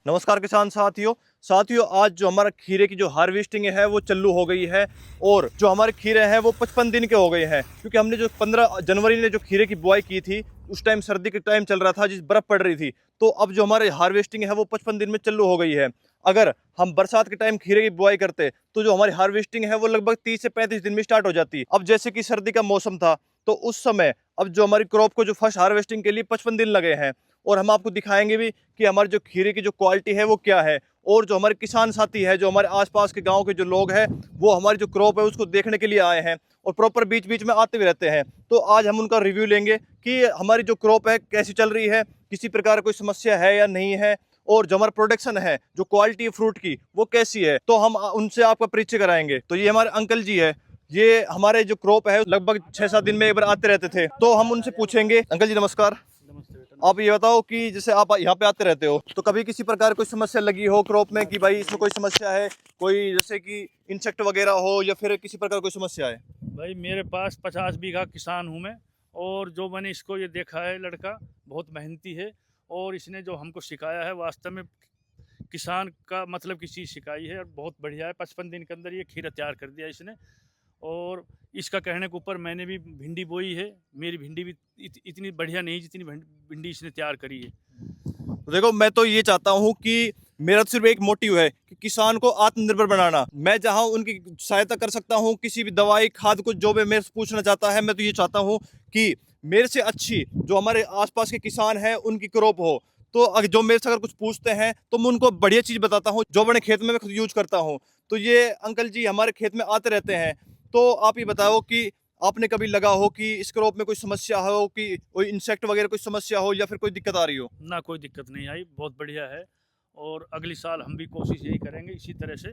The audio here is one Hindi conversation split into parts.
नमस्कार किसान साथियों आज जो हमारा खीरे की जो हार्वेस्टिंग है वो चालू हो गई है। और जो हमारे खीरे हैं वो 55 दिन के हो गए हैं, क्योंकि हमने जो 15 जनवरी ने जो खीरे की बुआई की थी उस टाइम सर्दी के टाइम चल रहा था, जिस बर्फ पड़ रही थी। तो अब जो हमारे हार्वेस्टिंग है वो 55 दिन में चालू हो गई है। अगर हम बरसात के टाइम खीरे की बुआई करते तो जो हमारी हार्वेस्टिंग है वो लगभग 30 से 35 दिन में स्टार्ट हो जाती। अब जैसे कि सर्दी का मौसम था तो उस समय अब जो हमारी क्रॉप को जो फर्स्ट हार्वेस्टिंग के लिए 55 दिन लगे हैं। और हम आपको दिखाएंगे भी कि हमारे जो खीरे की जो क्वालिटी है वो क्या है। और जो हमारे किसान साथी है, जो हमारे आसपास के गांव के जो लोग हैं, वो हमारी जो क्रॉप है उसको देखने के लिए आए हैं और प्रॉपर बीच बीच में आते भी रहते हैं। तो आज हम उनका रिव्यू लेंगे कि हमारी जो क्रॉप है कैसी चल रही है, किसी प्रकार कोई समस्या है या नहीं है, और जो हमारा प्रोडक्शन है, जो क्वालिटी है फ्रूट की, वो कैसी है। तो हम उनसे आपका परिचय कराएंगे। तो ये हमारे अंकल जी है, ये हमारे जो क्रॉप है लगभग 6-7 दिन में एक बार आते रहते थे। तो हम उनसे पूछेंगे। अंकल जी नमस्कार। नमस्ते बेटा। आप ये बताओ कि जैसे आप यहाँ पे आते रहते हो तो कभी किसी प्रकार कोई समस्या लगी हो क्रॉप में कि भाई इसमें कोई समस्या है, कोई जैसे कि इंसेक्ट वगैरह हो या फिर किसी प्रकार कोई समस्या है? भाई मेरे पास 50 बीघा किसान हूँ मैं। और जो मैंने इसको ये देखा है, लड़का बहुत मेहनती है। और इसने जो हमको सिखाया है, वास्तव में किसान का मतलब की चीज़ सिखाई है और बहुत बढ़िया है। 55 दिन के अंदर ये खीरा तैयार कर दिया इसने। और इसका कहने के ऊपर मैंने भी भिंडी बोई है। मेरी भिंडी भी इतनी बढ़िया नहीं जितनी भिंडी इसने तैयार करी है। तो देखो, मैं तो ये चाहता हूँ कि मेरा तो सिर्फ एक मोटिव है कि किसान को आत्मनिर्भर बनाना। मैं जहाँ उनकी सहायता कर सकता हूँ, किसी भी दवाई खाद को जो भी मेरे से पूछना चाहता है, मैं तो ये चाहता हूँ कि मेरे से अच्छी जो हमारे आसपास के किसान हैं उनकी क्रॉप हो। तो अगर जो मेरे से अगर कुछ पूछते हैं तो मैं उनको बढ़िया चीज़ बताता हूँ जो अपने खेत में मैं खुद यूज करता हूँ। तो ये अंकल जी हमारे खेत में आते रहते हैं। तो आप ये बताओ कि आपने कभी लगा हो कि इस क्रॉप में कोई समस्या हो, कि कोई इंसेक्ट वगैरह कोई समस्या हो या फिर कोई दिक्कत आ रही हो? ना कोई दिक्कत नहीं आई, बहुत बढ़िया है। और अगली साल हम भी कोशिश यही करेंगे, इसी तरह से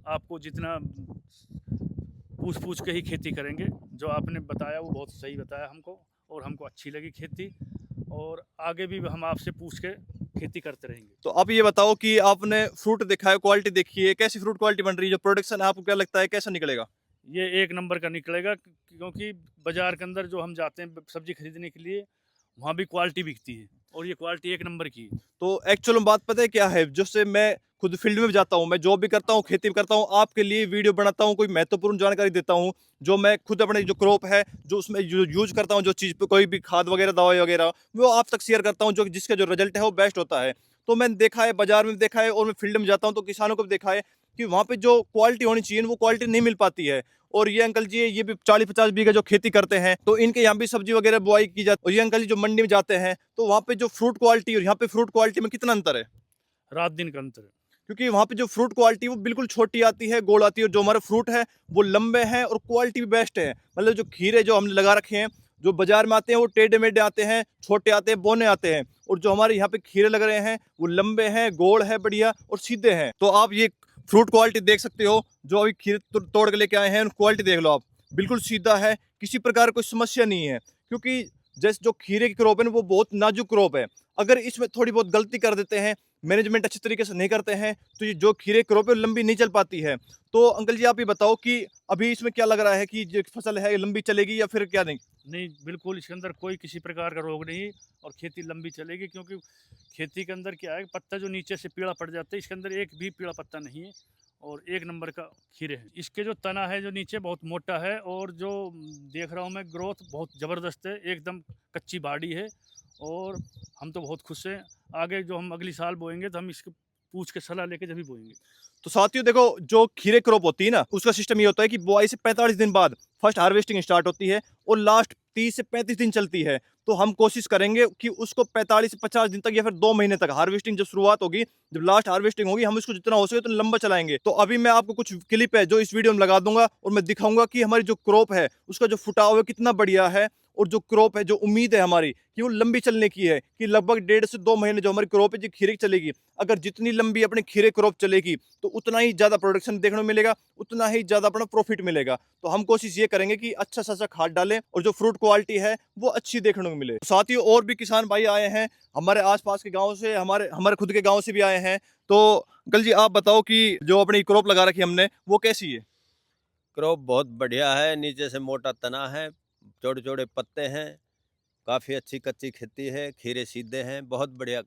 आपको जितना पूछ पूछ के ही खेती करेंगे। जो आपने बताया वो बहुत सही बताया हमको, और हमको अच्छी लगी खेती। और आगे भी हम आपसे पूछ के खेती करते रहेंगे। तो आप ये बताओ कि आपने फ्रूट देखा है, क्वालिटी देखी है, कैसी फ्रूट क्वालिटी बन रही है, जो प्रोडक्शन है आपको क्या लगता है कैसा निकलेगा? ये एक नंबर का निकलेगा, क्योंकि बाजार के अंदर जो हम जाते हैं सब्जी खरीदने के लिए, वहाँ भी क्वालिटी बिकती है और ये क्वालिटी एक नंबर की है। तो एक्चुअल में बात पता है क्या है, जिससे मैं खुद फील्ड में भी जाता हूँ, मैं जॉब भी करता हूँ, खेती भी करता हूँ, आपके लिए वीडियो बनाता हूँ, कोई महत्वपूर्ण जानकारी देता हूँ, जो मैं खुद अपने जो क्रॉप है, जो उसमें जो यूज करता हूँ, जो चीज़ पे कोई भी खाद वगैरह दवाई वगैरह, वो आप तक शेयर करता हूँ, जो जिसका जो रिजल्ट है वो बेस्ट होता है। तो मैंने देखा है, बाजार में भी देखा है, और मैं फील्ड में जाता हूँ तो किसानों को भी देखा है कि वहाँ पे जो क्वालिटी होनी चाहिए वो क्वालिटी नहीं मिल पाती है। और ये अंकल जी ये भी 40-50 बीघा जो खेती करते हैं, तो इनके यहाँ भी सब्जी वगैरह बुआई की जाती है। और ये अंकल जी जो मंडी में जाते हैं तो वहाँ पे जो फ्रूट क्वालिटी और यहाँ पे फ्रूट क्वालिटी में कितना अंतर है? रात दिन का अंतर है। क्योंकि वहाँ पे जो फ्रूट क्वालिटी वो बिल्कुल छोटी आती है, गोल आती है, और जो हमारे फ्रूट है वो लंबे हैं और क्वालिटी भी बेस्ट है। मतलब जो खीरे जो हमने लगा रखे हैं, जो बाजार में आते हैं वो टेढ़े मेढ़े आते हैं, छोटे आते हैं, बौने आते हैं, और जो हमारे यहाँ पे खीरे लग रहे हैं वो लंबे हैं, गोल है, बढ़िया और सीधे हैं। तो आप ये फ्रूट क्वालिटी देख सकते हो, जो अभी खीरे तोड़ के लेके आए हैं, क्वालिटी देख लो आप, बिल्कुल सीधा है, किसी प्रकार कोई समस्या नहीं है। क्योंकि जैसे जो खीरे की क्रॉप है ना वो बहुत नाजुक क्रॉप है। अगर इसमें थोड़ी बहुत गलती कर देते हैं, मैनेजमेंट अच्छी तरीके से नहीं करते हैं, तो ये जो खीरे क्रॉप है लंबी नहीं चल पाती है। तो अंकल जी आप ये बताओ कि अभी इसमें क्या लग रहा है कि जो फसल है ये लंबी चलेगी या फिर क्या नहीं? नहीं, बिल्कुल इसके अंदर कोई किसी प्रकार का रोग नहीं। और खेती लंबी चलेगी, क्योंकि खेती के अंदर क्या है, पत्ता जो नीचे से पीला पड़ जाता है, इसके अंदर एक भी पीला पत्ता नहीं है। और एक नंबर का खीरे हैं। इसके जो तना है जो नीचे बहुत मोटा है, और जो देख रहा हूँ मैं, ग्रोथ बहुत ज़बरदस्त है, एकदम कच्ची बाड़ी है। और हम तो बहुत खुश हैं। आगे जो हम अगली साल बोएंगे तो हम इसको पूछ के सलाह लेके जब भी बोएंगे। तो साथियों देखो, जो खीरे क्रॉप होती है ना उसका सिस्टम ये होता है कि बुआई से 45 दिन बाद फर्स्ट हार्वेस्टिंग स्टार्ट होती है और लास्ट 30 से 35 दिन चलती है। तो हम कोशिश करेंगे कि उसको 45 से 50 दिन तक या फिर 2 महीने तक, हार्वेस्टिंग जब शुरुआत होगी, जब लास्ट हार्वेस्टिंग होगी, हम इसको जितना हो सके तो लंबा चलाएंगे। तो अभी मैं आपको कुछ क्लिप है जो इस वीडियो में लगा दूंगा और मैं दिखाऊंगा कि हमारी जो क्रॉप है उसका जो फुटाव है कितना बढ़िया है, और जो क्रॉप है, जो उम्मीद है हमारी कि वो लंबी चलने की है, कि लगभग 1.5 से 2 महीने जो हमारी क्रॉप है जो खीरे की चलेगी। अगर जितनी लंबी अपने खीरे क्रॉप चलेगी तो उतना ही ज्यादा प्रोडक्शन देखने को मिलेगा, उतना ही ज्यादा अपना प्रॉफिट मिलेगा। तो हम कोशिश ये करेंगे कि अच्छा सा अच्छा खाद डालें और जो फ्रूट क्वालिटी है वो अच्छी देखने को मिले। साथ ही और भी किसान भाई आए हैं हमारे आसपास के गांव से, हमारे हमारे खुद के गांव से भी आए हैं। तो अंकल जी आप बताओ कि जो अपनी क्रॉप लगा रखी हमने वो कैसी है? क्रॉप बहुत बढ़िया है, नीचे से मोटा तना है, चौड़े-चौड़े पत्ते हैं, काफ़ी अच्छी कच्ची खेती है, खीरे सीधे हैं, बहुत बढ़िया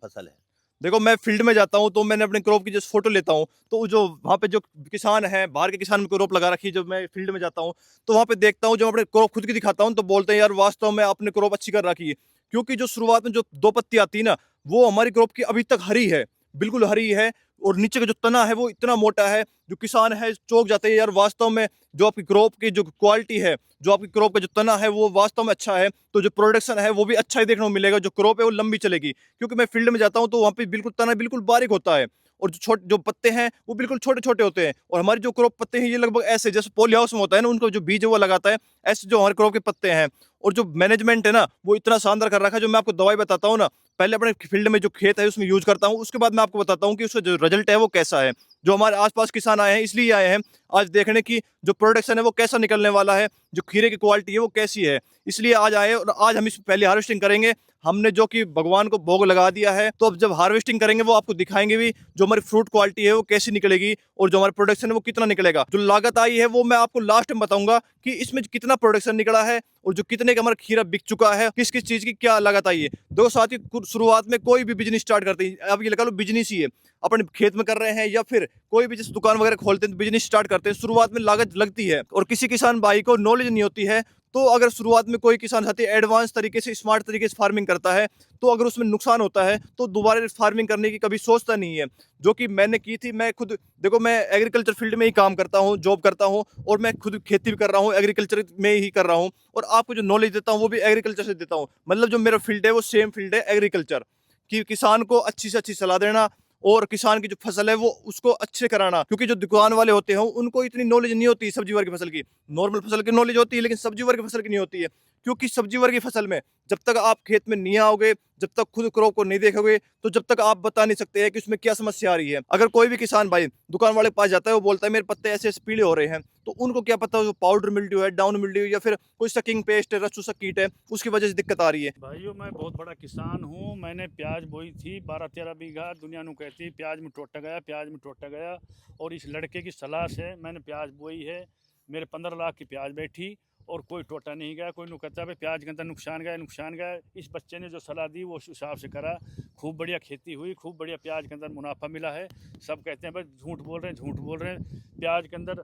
फसल है। देखो मैं फील्ड में जाता हूँ तो मैंने अपने क्रॉप की जो फोटो लेता हूँ, तो जो वहाँ पे जो किसान है, बाहर के किसान में क्रॉप लगा रखी है, जब मैं फील्ड में जाता हूँ तो वहाँ पे देखता हूँ, जब अपने क्रॉप खुद की दिखाता हूँ तो बोलते हैं यार वास्तव में आपने क्रॉप अच्छी कर रखी है। क्योंकि जो शुरुआत में जो दो पत्ती आती है ना, वो हमारी क्रॉप की अभी तक हरी है, बिल्कुल हरी है। और नीचे का जो तना है वो इतना मोटा है, जो किसान है चौंक जाते हैं यार वास्तव में जो आपकी क्रॉप की जो क्वालिटी है, जो आपकी क्रॉप का जो तना है वो वास्तव में अच्छा है, तो जो प्रोडक्शन है वो भी अच्छा ही देखने को मिलेगा, जो क्रॉप है वो लंबी चलेगी। क्योंकि मैं फील्ड में जाता हूँ तो वहाँ पे बिल्कुल तना बिल्कुल बारीक होता है, और जो पत्ते हैं वो बिल्कुल छोटे छोटे होते हैं, और हमारी जो क्रॉप पत्ते हैं ये लगभग ऐसे जैसे पॉली हाउस में होता है ना, उनको जो बीज है वो लगाता है, ऐसे जो हमारे क्रॉप के पत्ते हैं। और जो मैनेजमेंट है ना वो इतना शानदार कर रखा है, जो मैं आपको दवाई बताता हूँ ना, पहले अपने फील्ड में जो खेत है उसमें यूज करता हूँ, उसके बाद मैं आपको बताता हूँ कि उसका जो रिजल्ट है वो कैसा है। जो हमारे आसपास किसान आए हैं इसलिए आए हैं आज देखने की जो प्रोडक्शन है वो कैसा निकलने वाला है, जो खीरे की क्वालिटी है वो कैसी है, इसलिए आज आए। और आज हम इस पहले हार्वेस्टिंग करेंगे, हमने जो कि भगवान को भोग लगा दिया है, तो अब जब हार्वेस्टिंग करेंगे वो आपको दिखाएंगे भी जो हमारी फ्रूट क्वालिटी है वो कैसी निकलेगी, और जो हमारा प्रोडक्शन है वो कितना निकलेगा। जो लागत आई है वो मैं आपको लास्ट में बताऊंगा कि इसमें कितना प्रोडक्शन निकला है, और जो कितने का हमारा खीरा बिक चुका है, किस किस चीज की क्या लागत आई है। दो साथी शुरुआत में कोई भी बिजनेस स्टार्ट करते हैं, अब ये लगा लो बिजनेस ही है, अपने खेत में कर रहे हैं या फिर कोई भी जैसे दुकान वगैरह खोलते हैं, बिजनेस स्टार्ट करते हैं, शुरुआत में लागत लगती है, और किसी किसान भाई को नॉलेज नहीं होती है। तो अगर शुरुआत में कोई किसान साथी एडवांस तरीके से स्मार्ट तरीके से फार्मिंग करता है, तो अगर उसमें नुकसान होता है तो दोबारा फार्मिंग करने की कभी सोचता नहीं है, जो कि मैंने की थी। मैं खुद देखो मैं एग्रीकल्चर फील्ड में ही काम करता हूँ, जॉब करता हूँ, और मैं खुद खेती भी कर रहा हूँ, एग्रीकल्चर में ही कर रहा हूँ, और आपको जो नॉलेज देता हूँ वो भी एग्रीकल्चर से देता हूँ। मतलब जो मेरा फील्ड है वो सेम फील्ड है एग्रीकल्चर, कि किसान को अच्छी से अच्छी सलाह देना, और किसान की जो फसल है वो उसको अच्छे कराना। क्योंकि जो दुकान वाले होते हैं उनको इतनी नॉलेज नहीं होती सब्जी वर्ग की फसल की, नॉर्मल फसल की नॉलेज होती है लेकिन सब्जी वर्ग की फसल की नहीं होती है। क्योंकि सब्जी वर्ग की फसल में जब तक आप खेत में नहीं आओगे, जब तक खुद क्रॉप को नहीं देखोगे, तो जब तक आप बता नहीं सकते हैं कि उसमें क्या समस्या आ रही है। अगर कोई भी किसान भाई दुकान वाले के पास जाता है, वो बोलता है मेरे पत्ते ऐसे ऐसे पीले हो रहे हैं, तो उनको क्या पता जो पाउडर मिल्ड्यू है, डाउन मिल्ड्यू, या फिर कोई सकिंग पेस्ट है, रस चूसक कीट है, उसकी वजह से दिक्कत आ रही है। भाइयों मैं बहुत बड़ा किसान हूँ। मैंने प्याज बोई थी 12-13 बीघा। दुनिया नू कहती प्याज में टोटा गया, प्याज में टोटा गया। और इस लड़के की सलाह से मैंने प्याज बोई है। मेरे 15 लाख की प्याज बैठी और कोई टोटा नहीं गया। कोई नू कहता है प्याज के अंदर नुकसान गया, नुकसान गया। इस बच्चे ने जो सलाह दी वो उस हिसाब से करा, खूब बढ़िया खेती हुई, खूब बढ़िया प्याज के अंदर मुनाफा मिला है। सब कहते हैं भाई झूठ बोल रहे हैं, झूठ बोल रहे हैं। प्याज के अंदर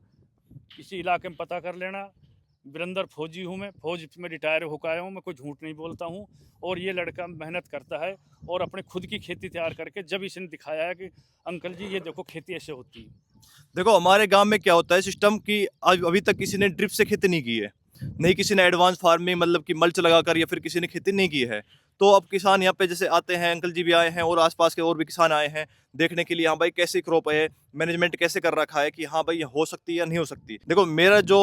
किसी इलाके में पता कर लेना। वीरेंद्र फौजी हूँ मैं, फौज में रिटायर होकर आया हूँ। मैं कोई झूठ नहीं बोलता हूँ। और ये लड़का मेहनत करता है और अपने खुद की खेती तैयार करके जब इसने दिखाया है कि अंकल जी ये देखो खेती ऐसे होती है। देखो हमारे गांव में क्या होता है सिस्टम कि आज अभी तक किसी ने ड्रिप से खेती नहीं की है, नहीं किसी ने एडवांस फार्मिंग मतलब कि मल्च लगाकर, या फिर किसी ने खेती नहीं की है। तो अब किसान यहाँ पे जैसे आते हैं, अंकल जी भी आए हैं और आसपास के और भी किसान आए हैं देखने के लिए, हाँ भाई कैसी क्रॉप है, मैनेजमेंट कैसे कर रखा है, कि हाँ भाई ये हो सकती है या नहीं हो सकती। देखो मेरा जो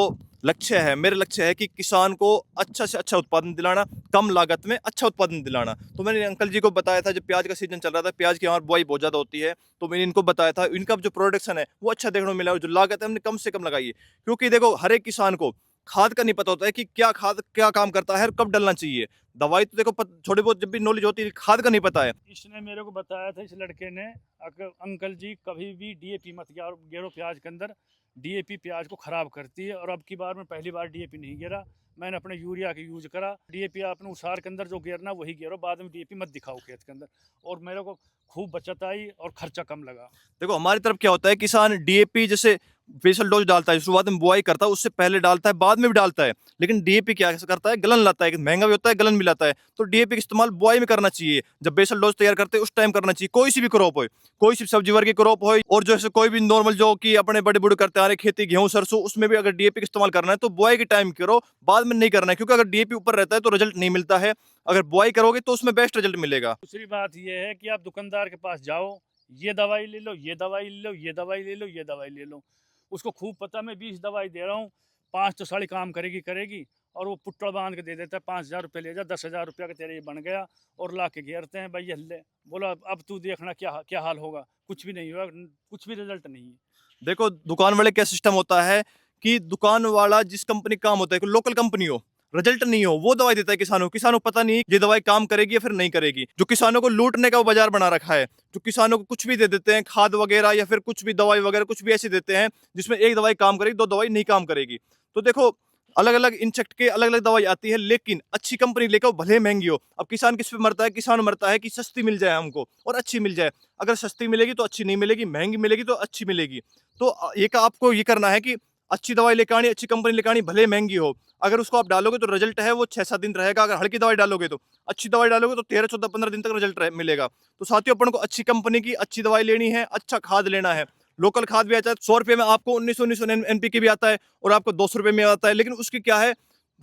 लक्ष्य है, मेरा लक्ष्य है कि किसान को अच्छा से अच्छा उत्पादन दिलाना, कम लागत में अच्छा उत्पादन दिलाना। तो मैंने अंकल जी को बताया था, जब प्याज का सीजन चल रहा था, प्याज की हमारी बुआई बहुत ज़्यादा होती है, तो मैंने इनको बताया था, इनका जो प्रोडक्शन है वो अच्छा देखने को मिला, और जो लागत है हमने कम से कम लगाई है। क्योंकि देखो हर एक किसान को खाद का नहीं पता होता है कि क्या खाद क्या काम करता है और कब डलना चाहिए। दवाई तो देखो थोड़ी बहुत जब भी नॉलेज होती है, खाद का नहीं पता है। इसने मेरे को बताया था, इस लड़के ने, अंकल जी कभी भी डीएपी मत गेरो प्याज के अंदर, डीएपी प्याज को ख़राब करती है। और अब की बार में पहली बार डीएपी नहीं गिरा, मैंने अपने यूरिया की यूज करा। डीएपी आपने उसार के अंदर जो गिरना वही गिरो, बाद में डीएपी मत दिखाओ खेत के अंदर। और मेरे को खूब बचत आई और खर्चा कम लगा। देखो हमारी तरफ क्या होता है, किसान डीएपी जैसे बेसल डोज डालता है, शुरुआत में बुआई करता है, उससे पहले डालता है, बाद में भी डालता है। लेकिन डीएपी क्या करता है, गलन लाता है, महंगा भी होता है, गलन भी लाता है। तो डीएपी का इस्तेमाल बुआई में करना चाहिए, जब बेसल डोज तैयार करते हैं उस टाइम करना चाहिए। कोई सी भी क्रॉप हो, कोई सी सब्जी वर्ग की क्रॉप हो, और जैसे कोई भी नॉर्मल जो कि अपने बड़े बूढ़े करते आ रहे खेती, गेहूं, सरसों, उसमें भी अगर डीएपी का इस्तेमाल करना है तो बुआई के टाइम करो, बाद में नहीं करना है। क्योंकि अगर डीएपी ऊपर रहता है तो रिजल्ट नहीं मिलता है, अगर बुआई करोगे तो उसमें बेस्ट रिजल्ट मिलेगा। दूसरी बात यह है कि आप दुकानदार के पास जाओ, ये दवाई ले लो, ये दवाई ले लो, ये दवाई ले लो, ये दवाई ले लो। उसको खूब पता मैं 20 दवाई दे रहा हूँ, 5 तो साड़ी काम करेगी। और वो पुट्टा बांध के दे देता है, 5,000 रुपये ले जा, 10,000 रुपया का तेरे ये बन गया। और ला के घेरते हैं भाई ये ले, बोला अब तू देखना क्या क्या हाल होगा। कुछ भी नहीं हुआ, कुछ भी रिजल्ट नहीं है। देखो दुकान वाले क्या सिस्टम होता है कि दुकान वाला जिस कंपनी का काम होता है, कोई लोकल कंपनी हो, रिजल्ट नहीं हो, वो दवाई देता है किसानों को पता नहीं ये दवाई काम करेगी या फिर नहीं करेगी। जो किसानों को लूटने का वो बाजार बना रखा है, जो किसानों को कुछ भी दे देते हैं, खाद वगैरह या फिर कुछ भी दवाई वगैरह कुछ भी ऐसी देते हैं जिसमें एक दवाई काम करेगी, दो दवाई नहीं काम करेगी। तो देखो अलग अलग इंसेक्ट के अलग अलग दवाई आती है, लेकिन अच्छी कंपनी लेकर भले महंगी हो। अब किसान किस पे मरता है? किसान मरता है कि सस्ती मिल जाए हमको और अच्छी मिल जाए। अगर सस्ती मिलेगी तो अच्छी नहीं मिलेगी, महंगी मिलेगी तो अच्छी मिलेगी। तो ये का आपको ये करना है कि अच्छी दवाई लेकर आनी, अच्छी कंपनी लेकर आनी, भले महंगी हो। अगर उसको आप डालोगे तो रिजल्ट है वो 6-7 दिन रहेगा। अगर हल्की दवाई डालोगे तो, अच्छी दवाई डालोगे तो 13, 14, 15 दिन तक रिजल्ट मिलेगा। तो साथियों, अपन को अच्छी कंपनी की अच्छी दवाई लेनी है, अच्छा खाद लेना है। लोकल खाद भी आता है 100 रुपये में, आपको 1900 एनपीके भी आता है और आपको 200 रुपये में आता है। लेकिन उसकी क्या है,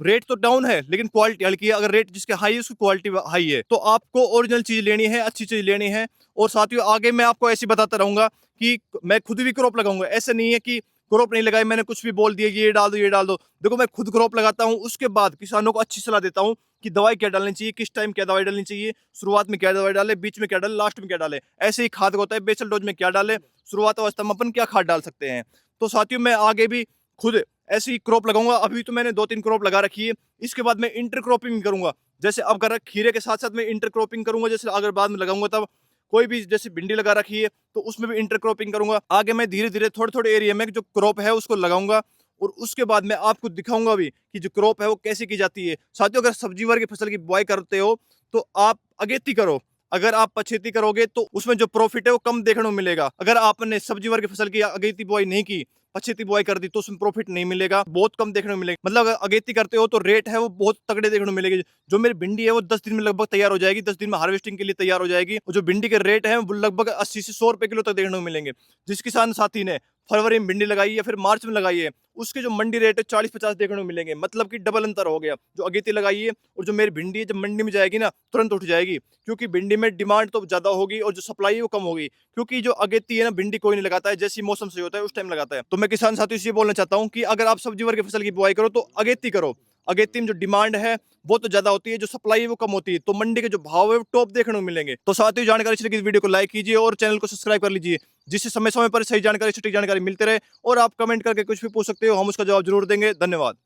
रेट तो डाउन है लेकिन क्वालिटी हल्की है। अगर रेट जिसके हाई है उसकी क्वालिटी हाई है। तो आपको ओरिजिनल चीज लेनी है, अच्छी चीज लेनी है। और साथियों, आगे मैं आपको ऐसे बताता रहूंगा कि मैं खुद भी क्रॉप लगाऊंगा। ऐसा नहीं है कि क्रॉप नहीं लगाई, मैंने कुछ भी बोल दिया ये डाल दो ये डाल दो। देखो, मैं खुद क्रॉप लगाता हूँ, उसके बाद किसानों को अच्छी सलाह देता हूँ कि दवाई क्या डालनी चाहिए, किस टाइम क्या दवाई डालनी चाहिए, शुरुआत में क्या दवाई डाले, बीच में क्या डाले, लास्ट में क्या डाले। ऐसे ही खाद का होता है, बेसल डोज में क्या डाले, शुरुआत अवस्था में अपन क्या खाद डाल सकते हैं। तो साथियों, मैं आगे भी खुद ऐसी क्रॉप लगाऊंगा। अभी तो मैंने 2-3 क्रॉप लगा रखी है, इसके बाद मैं इंटर क्रॉपिंग करूंगा। जैसे अब अगर खीरे के साथ साथ मैं इंटर क्रॉपिंग करूंगा, जैसे अगर बाद में लगाऊंगा तब कोई भी, जैसे भिंडी लगा रखी है तो उसमें भी इंटर क्रॉपिंग करूंगा। आगे मैं धीरे धीरे थोड़े थोड़े एरिया में जो क्रॉप है उसको लगाऊंगा और उसके बाद मैं आपको दिखाऊंगा भी कि जो क्रॉप है वो कैसे की जाती है। साथियों, अगर सब्जी वर्ग की फसल की बुआई करते हो तो आप अगेती करो। अगर आप पछेती करोगे तो उसमें जो प्रॉफिट है वो कम देखने को मिलेगा। अगर आपने सब्जी वर्ग की फसल की अगेती बुआई नहीं की, पछेती बुआई कर दी, तो उसमें प्रॉफिट नहीं मिलेगा, बहुत कम देखने को मिलेगा। मतलब अगर अगेती करते हो तो रेट है वो बहुत तगड़े देखने को मिलेगी। जो मेरी भिंडी है वो 10 दिन में लगभग तैयार हो जाएगी, 10 दिन में हार्वेस्टिंग के लिए तैयार हो जाएगी। और जो भिंडी के रेट है वो लगभग 80 से 100 रुपए किलो तक देखने को मिलेंगे। जिस किसान साथी ने फरवरी में भिंडी लगाई या फिर मार्च में लगाई है, उसके जो मंडी रेट है 40-50 देखने को मिलेंगे। मतलब कि डबल अंतर हो गया। जो अगेती लगाई है और जो मेरी भिंडी है, जब मंडी में जाएगी ना, तुरंत उठ जाएगी, क्योंकि भिंडी में डिमांड तो ज्यादा होगी और जो सप्लाई है वो कम होगी। क्योंकि जो अगेती है ना, भिंडी कोई नहीं लगाता है, जैसी मौसम सही होता है उस टाइम लगाता है। तो मैं किसान साथियों से ये बोलना चाहता हूँ कि अगर आप सब्जी वर्ग की फसल की बुआई करो तो अगेती करो। अगेती में जो डिमांड है वो तो ज्यादा होती है, जो सप्लाई है वो कम होती है, तो मंडी के जो भाव है वो टॉप देखने को मिलेंगे। तो साथियों, जानकारी अच्छी लगी इस वीडियो को लाइक कीजिए और चैनल को सब्सक्राइब कर लीजिए, जिससे समय समय पर सही जानकारी, सटीक जानकारी मिलते रहे। और आप कमेंट करके कुछ भी पूछ सकते हो, हम उसका जवाब जरूर देंगे। धन्यवाद।